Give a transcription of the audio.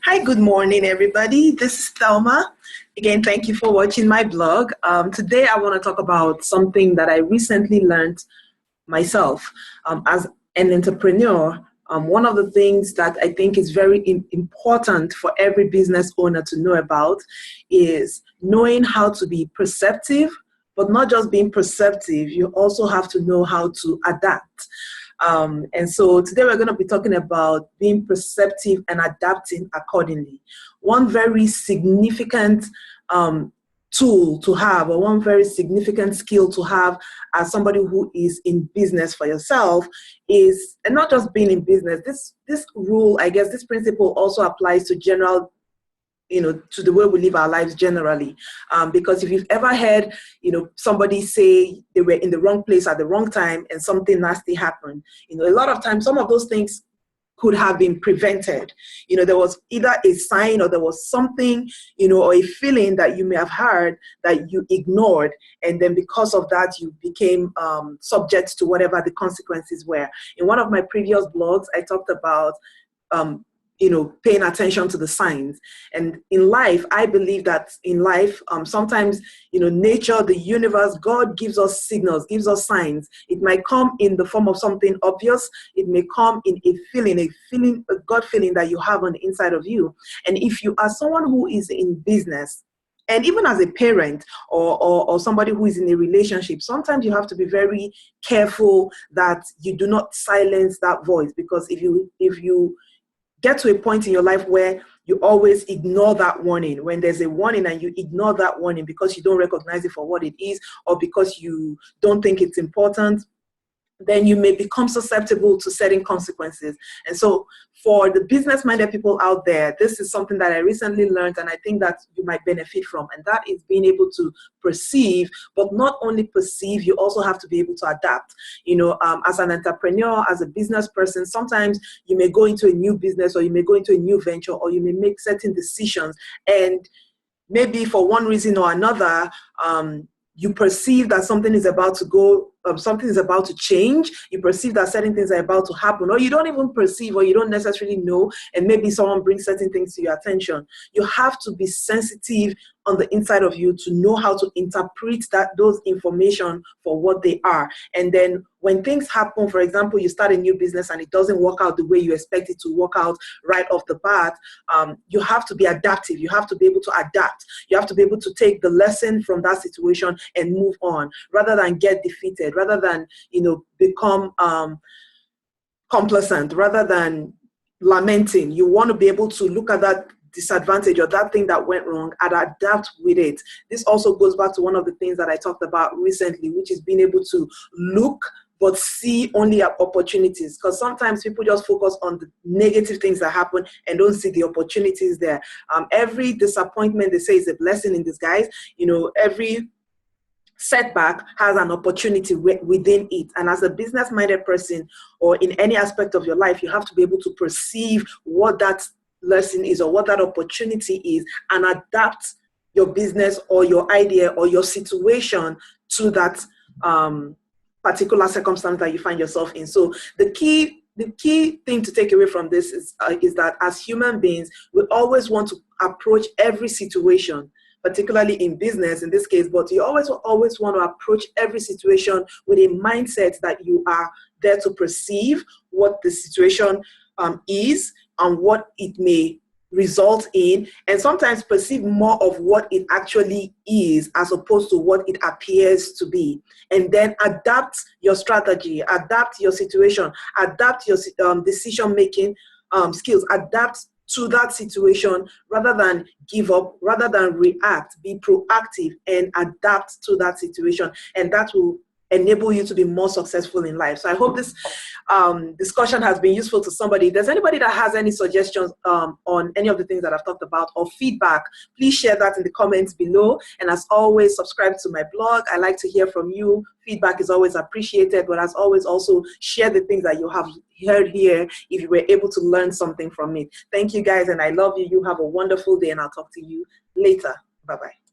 Hi, good morning, everybody. This is Thelma. Again, thank you for watching my blog. Today, I want to talk about something that I recently learned myself as an entrepreneur. One of the things that I think is very important for every business owner to know about is knowing how to be perceptive, but not just being perceptive. You also have to know how to adapt. And so today we're going to be talking about being perceptive and adapting accordingly. One very significant tool to have, or one very significant skill to have as somebody who is in business for yourself is, and not just being in business, this rule, I guess this principle also applies to to the way we live our lives generally. Because if you've ever heard, somebody say they were in the wrong place at the wrong time and something nasty happened, a lot of times some of those things could have been prevented. There was either a sign or there was something, or a feeling that you may have heard that you ignored. And then because of that, you became subject to whatever the consequences were. In one of my previous blogs, I talked about paying attention to the signs. And in life, I believe that in life, sometimes, nature, the universe, God gives us signals, gives us signs. It might come in the form of something obvious. It may come in a gut feeling that you have on the inside of you. And if you are someone who is in business, and even as a parent or somebody who is in a relationship, sometimes you have to be very careful that you do not silence that voice, because if you get to a point in your life where you always ignore that warning, when there's a warning and you ignore that warning because you don't recognize it for what it is, or because you don't think it's important, then you may become susceptible to certain consequences. And so for the business-minded people out there, this is something that I recently learned, and I think that you might benefit from, and that is being able to perceive, but not only perceive, you also have to be able to adapt. As an entrepreneur, as a business person, sometimes you may go into a new business, or you may go into a new venture, or you may make certain decisions, and maybe for one reason or another, you perceive that something is about to change. You perceive that certain things are about to happen, or you don't even perceive, or you don't necessarily know, and maybe someone brings certain things to your attention. You have to be sensitive on the inside of you to know how to interpret those information for what they are. And then when things happen, for example, you start a new business and it doesn't work out the way you expect it to work out right off the bat, you have to be adaptive. You have to be able to adapt. You have to be able to take the lesson from that situation and move on, rather than get defeated, rather than become complacent, rather than lamenting. You want to be able to look at that disadvantage or that thing that went wrong and adapt with it. This also goes back to one of the things that I talked about recently, which is being able to look but see only at opportunities, because sometimes people just focus on the negative things that happen and don't see the opportunities there. Every disappointment, they say, is a blessing in disguise. Every setback has an opportunity within it. And as a business-minded person, or in any aspect of your life, you have to be able to perceive what that lesson is or what that opportunity is, and adapt your business or your idea or your situation to that particular circumstance that you find yourself in. So the key thing to take away from this is that as human beings, we always want to approach every situation, particularly in business in this case, but you always want to approach every situation with a mindset that you are there to perceive what the situation is and what it may result in, and sometimes perceive more of what it actually is as opposed to what it appears to be. And then adapt your strategy, adapt your situation, adapt your decision-making skills, adapt to that situation, rather than give up, rather than react. Be proactive and adapt to that situation, and that will enable you to be more successful in life. So I hope this discussion has been useful to somebody. If there's anybody that has any suggestions on any of the things that I've talked about, or feedback, please share that in the comments below. And as always, subscribe to my blog. I like to hear from you. Feedback is always appreciated, but as always, also share the things that you have heard here if you were able to learn something from it. Thank you guys, and I love you. You have a wonderful day, and I'll talk to you later. Bye-bye.